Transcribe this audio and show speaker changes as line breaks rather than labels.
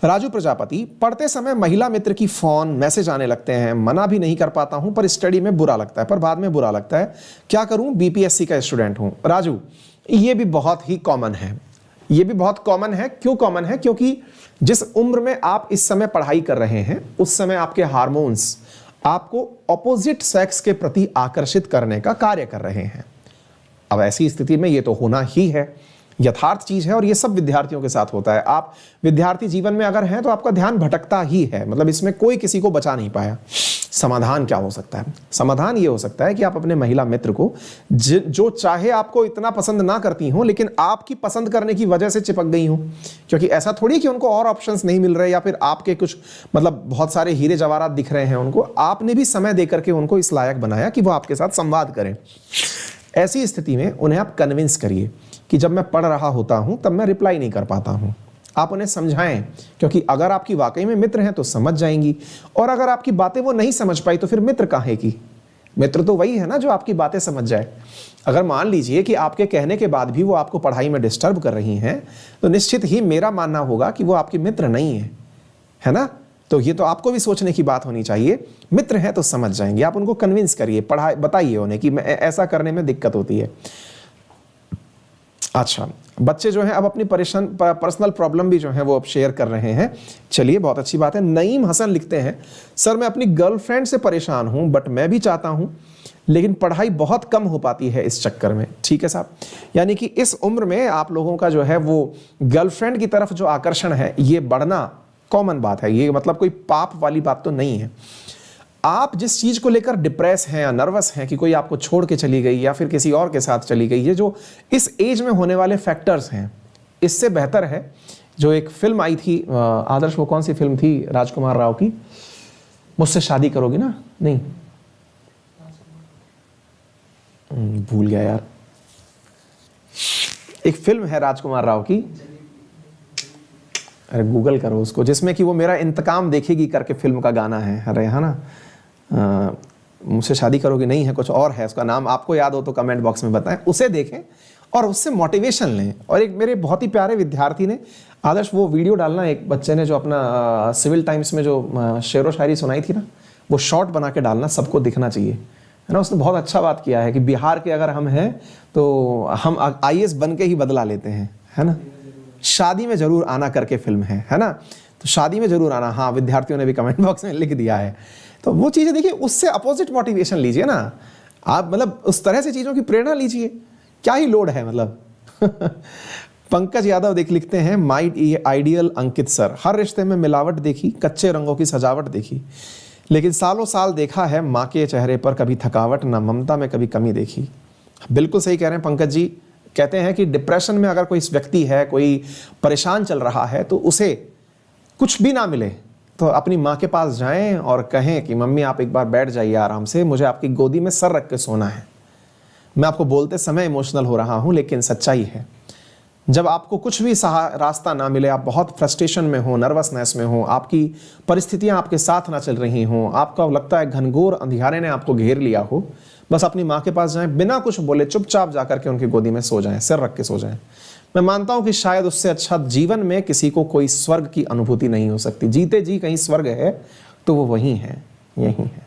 राजू प्रजापति, पढ़ते समय महिला मित्र की फोन मैसेज आने लगते हैं, मना भी नहीं कर पाता हूं पर स्टडी में बुरा लगता है, पर बाद में बुरा लगता है, क्या करूं, बीपीएससी का स्टूडेंट हूं। राजू, ये भी बहुत ही कॉमन है, ये भी बहुत कॉमन है। क्यों कॉमन है? क्योंकि जिस उम्र में आप इस समय पढ़ाई कर रहे हैं उस समय आपके हार्मोन्स आपको ऑपोजिट सेक्स के प्रति आकर्षित करने का कार्य कर रहे हैं। अब ऐसी स्थिति में ये तो होना ही है, यथार्थ चीज है, और ये सब विद्यार्थियों के साथ होता है। आप विद्यार्थी जीवन में अगर हैं तो आपका ध्यान भटकता ही है, मतलब इसमें कोई किसी को बचा नहीं पाया। समाधान क्या हो सकता है? समाधान ये हो सकता है कि आप अपने महिला मित्र को जो चाहे आपको इतना पसंद ना करती हो लेकिन आपकी पसंद करने की वजह से चिपक गई हो, क्योंकि ऐसा थोड़ी कि उनको और ऑप्शंस नहीं मिल रहे या फिर आपके कुछ मतलब बहुत सारे हीरे जवाहरात दिख रहे हैं उनको, आपने भी समय देकर के उनको इस लायक बनाया कि वो आपके साथ संवाद करें। ऐसी स्थिति में उन्हें आप कन्विंस करिए कि जब मैं पढ़ रहा होता हूं तब मैं रिप्लाई नहीं कर पाता हूं। आप उन्हें समझाएं, क्योंकि अगर आपकी वाकई में मित्र हैं तो समझ जाएंगी, और अगर आपकी बातें वो नहीं समझ पाई तो फिर मित्र काहे की? मित्र तो वही है ना जो आपकी बातें समझ जाए। अगर मान लीजिए कि आपके कहने के बाद भी वो आपको पढ़ाई में डिस्टर्ब कर रही हैं तो निश्चित ही मेरा मानना होगा कि वो आपकी मित्र नहीं है ना? तो ये तो आपको भी सोचने की बात होनी चाहिए। मित्र हैं तो समझ जाएंगे, आप उनको कन्विंस करिए, पढ़ाई बताइए उन्हें कि मैं ऐसा करने में दिक्कत होती है। अच्छा, बच्चे जो हैं अब अपनी पर्सनल प्रॉब्लम भी जो है वो अब शेयर कर रहे हैं। चलिए, बहुत अच्छी बात है। नईम हसन लिखते हैं, सर मैं अपनी गर्लफ्रेंड से परेशान हूं बट मैं भी चाहता हूं लेकिन पढ़ाई बहुत कम हो पाती है इस चक्कर में। ठीक है साहब, यानी कि इस उम्र में आप लोगों का जो है वो गर्लफ्रेंड की तरफ जो आकर्षण है ये बढ़ना कॉमन बात है, ये मतलब कोई पाप वाली बात तो नहीं है। आप जिस चीज को लेकर डिप्रेस हैं या नर्वस हैं कि कोई आपको छोड़ के चली गई या फिर किसी और के साथ चली गई, ये जो इस एज में होने वाले फैक्टर्स हैं, इससे बेहतर है जो एक फिल्म आई थी आदर्श, वो कौन सी फिल्म थी राजकुमार राव की, मुझसे शादी करोगी ना? नहीं, भूल गया यार। एक फिल्म है राजकुमार राव की, अरे गूगल करो उसको, जिसमें कि वो मेरा इंतकाम देखेगी करके फिल्म का गाना है। अरे है ना, मुझसे शादी करोगी नहीं है, कुछ और है उसका नाम, आपको याद हो तो कमेंट बॉक्स में बताएं। उसे देखें और उससे मोटिवेशन लें। और एक मेरे बहुत ही प्यारे विद्यार्थी ने आदर्श वो वीडियो डालना, एक बच्चे ने जो अपना सिविल टाइम्स में जो शेरो शायरी सुनाई थी ना, वो शॉर्ट बना के डालना, सबको दिखना चाहिए, है ना। उसने बहुत अच्छा बात किया है कि बिहार के अगर हम हैं तो हम IAS बन के ही बदला लेते हैं, है ना। शादी में जरूर आना करके फिल्म है ना, तो शादी में जरूर आना, हाँ विद्यार्थियों ने भी कमेंट बॉक्स में लिख दिया है। तो वो चीज़ें देखिए, उससे अपोजिट मोटिवेशन लीजिए ना आप, मतलब उस तरह से चीज़ों की प्रेरणा लीजिए, क्या ही लोड है मतलब। पंकज यादव लिखते हैं, माय आइडियल अंकित सर, हर रिश्ते में मिलावट देखी, कच्चे रंगों की सजावट देखी, लेकिन सालों साल देखा है माँ के चेहरे पर कभी थकावट, ना ममता में कभी कमी देखी। बिल्कुल सही कह रहे हैं पंकज जी। कहते हैं कि डिप्रेशन में अगर कोई व्यक्ति है, कोई परेशान चल रहा है, तो उसे कुछ भी ना मिले तो अपनी माँ के पास जाएं और कहें कि मम्मी आप एक बार बैठ जाइए आराम से, मुझे आपकी गोदी में सर रख के सोना है। मैं आपको बोलते समय इमोशनल हो रहा हूँ, लेकिन सच्चाई है, जब आपको कुछ भी रास्ता ना मिले, आप बहुत फ्रस्ट्रेशन में हो, नर्वसनेस में हो, आपकी परिस्थितियां आपके साथ ना चल रही हों, आपका लगता है घनघोर अंधियारे ने आपको घेर लिया हो, बस अपनी माँ के पास जाएं, बिना कुछ बोले चुपचाप जाकर के उनकी गोदी में सो जाएं, सिर रख के सो जाएं। मैं मानता हूं कि शायद उससे अच्छा जीवन में किसी को कोई स्वर्ग की अनुभूति नहीं हो सकती। जीते जी कहीं स्वर्ग है तो वो वहीं है, यहीं है।